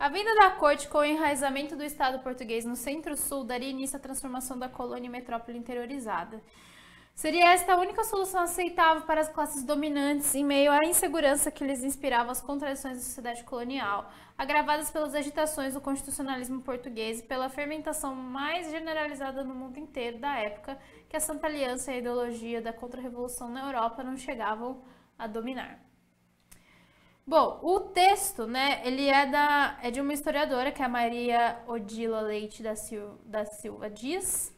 A vinda da corte com o enraizamento do Estado português no centro-sul daria início à transformação da colônia em metrópole interiorizada. Seria esta a única solução aceitável para as classes dominantes em meio à insegurança que lhes inspiravam as contradições da sociedade colonial, agravadas pelas agitações do constitucionalismo português e pela fermentação mais generalizada no mundo inteiro da época que a Santa Aliança e a ideologia da contra-revolução na Europa não chegavam a dominar. Bom, o texto, né, ele é de uma historiadora, que é a Maria Odila Leite da Silva Dias.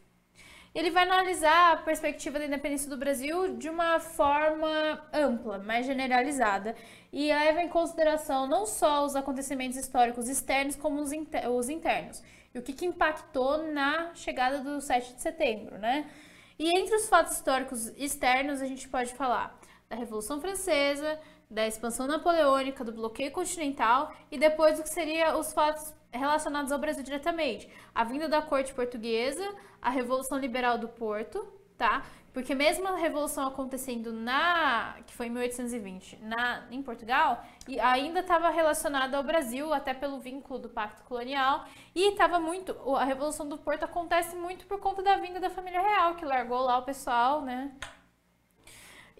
Ele vai analisar a perspectiva da independência do Brasil de uma forma ampla, mais generalizada, e leva em consideração não só os acontecimentos históricos externos, como os internos, e o que impactou na chegada do 7 de setembro, né? E entre os fatos históricos externos, a gente pode falar da Revolução Francesa, da expansão napoleônica, do bloqueio continental e depois do que seriam os fatos relacionados ao Brasil diretamente. A vinda da corte portuguesa, a Revolução Liberal do Porto, tá? Porque mesmo a Revolução acontecendo que foi em 1820, em Portugal, e ainda estava relacionada ao Brasil, até pelo vínculo do Pacto Colonial, e a Revolução do Porto acontece muito por conta da vinda da família real, que largou lá o pessoal, né?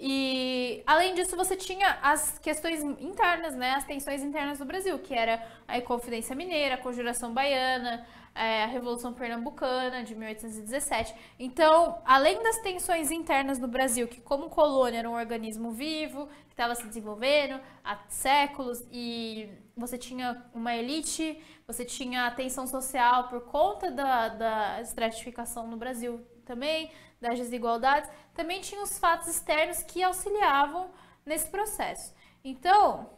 E, além disso, você tinha as questões internas, né, as tensões internas do Brasil, que era a Inconfidência Mineira, a Conjuração Baiana, a Revolução Pernambucana de 1817. Então, além das tensões internas do Brasil, que como colônia era um organismo vivo, que estava se desenvolvendo há séculos, e você tinha uma elite, você tinha a tensão social por conta da estratificação no Brasil também, das desigualdades, também tinha os fatos externos que auxiliavam nesse processo. Então,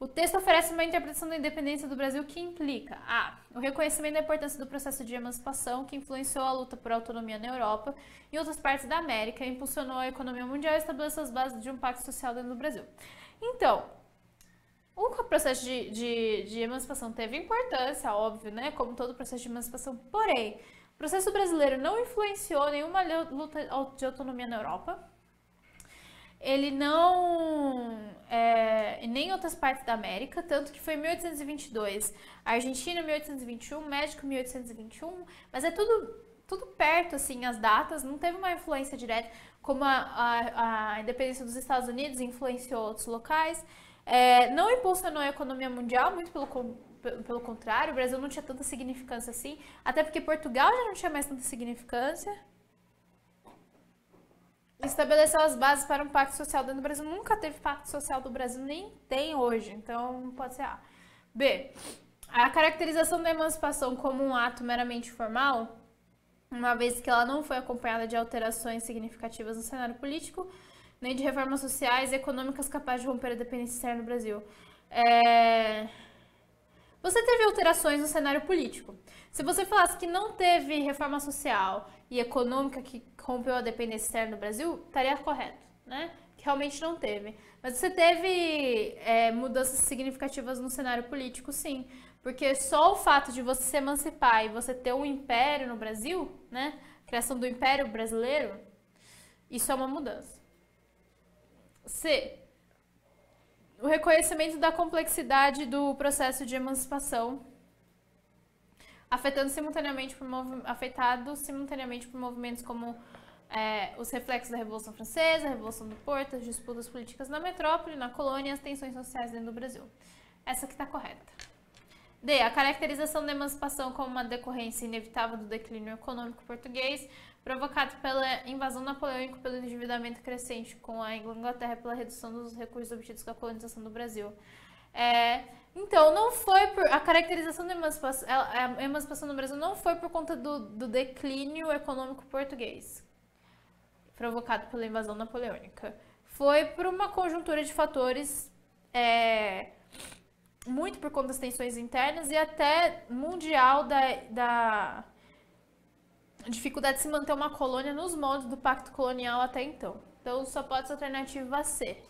o texto oferece uma interpretação da independência do Brasil que implica o reconhecimento da importância do processo de emancipação que influenciou a luta por autonomia na Europa e em outras partes da América, impulsionou a economia mundial e estabeleceu as bases de um pacto social dentro do Brasil. Então, o processo de emancipação teve importância, óbvio, né? Como todo processo de emancipação, porém, o processo brasileiro não influenciou nenhuma luta de autonomia na Europa. Ele não... nem em outras partes da América, tanto que foi em 1822, a Argentina 1821, México 1821, mas é tudo perto, assim, as datas, não teve uma influência direta, como a independência dos Estados Unidos influenciou outros locais. Não impulsionou a economia mundial, muito pelo contrário, o Brasil não tinha tanta significância assim, até porque Portugal já não tinha mais tanta significância. Estabeleceu as bases para um pacto social dentro do Brasil. Nunca teve pacto social do Brasil, nem tem hoje, então não pode ser A. B. A caracterização da emancipação como um ato meramente formal, uma vez que ela não foi acompanhada de alterações significativas no cenário político, nem de reformas sociais e econômicas capazes de romper a dependência externa do Brasil. Você teve alterações no cenário político. Se você falasse que não teve reforma social e econômica que rompeu a dependência externa do Brasil, estaria correto, né? Que realmente não teve. Mas você teve mudanças significativas no cenário político, sim. Porque só o fato de você se emancipar e você ter um império no Brasil, né? Criação do Império Brasileiro, isso é uma mudança. C. O reconhecimento da complexidade do processo de emancipação, afetado simultaneamente por movimentos como os reflexos da Revolução Francesa, a Revolução do Porto, as disputas políticas na metrópole, na colônia e as tensões sociais dentro do Brasil. Essa que está correta. D. A caracterização da emancipação como uma decorrência inevitável do declínio econômico português, provocado pela invasão napoleônica, pelo endividamento crescente com a Inglaterra e pela redução dos recursos obtidos com a colonização do Brasil. Então, não foi a caracterização da emancipação, a emancipação no Brasil não foi por conta do declínio econômico português, provocado pela invasão napoleônica. Foi por uma conjuntura de fatores, muito por conta das tensões internas e até mundial da dificuldade de se manter uma colônia nos moldes do Pacto Colonial até então. Então, só pode ser alternativa C.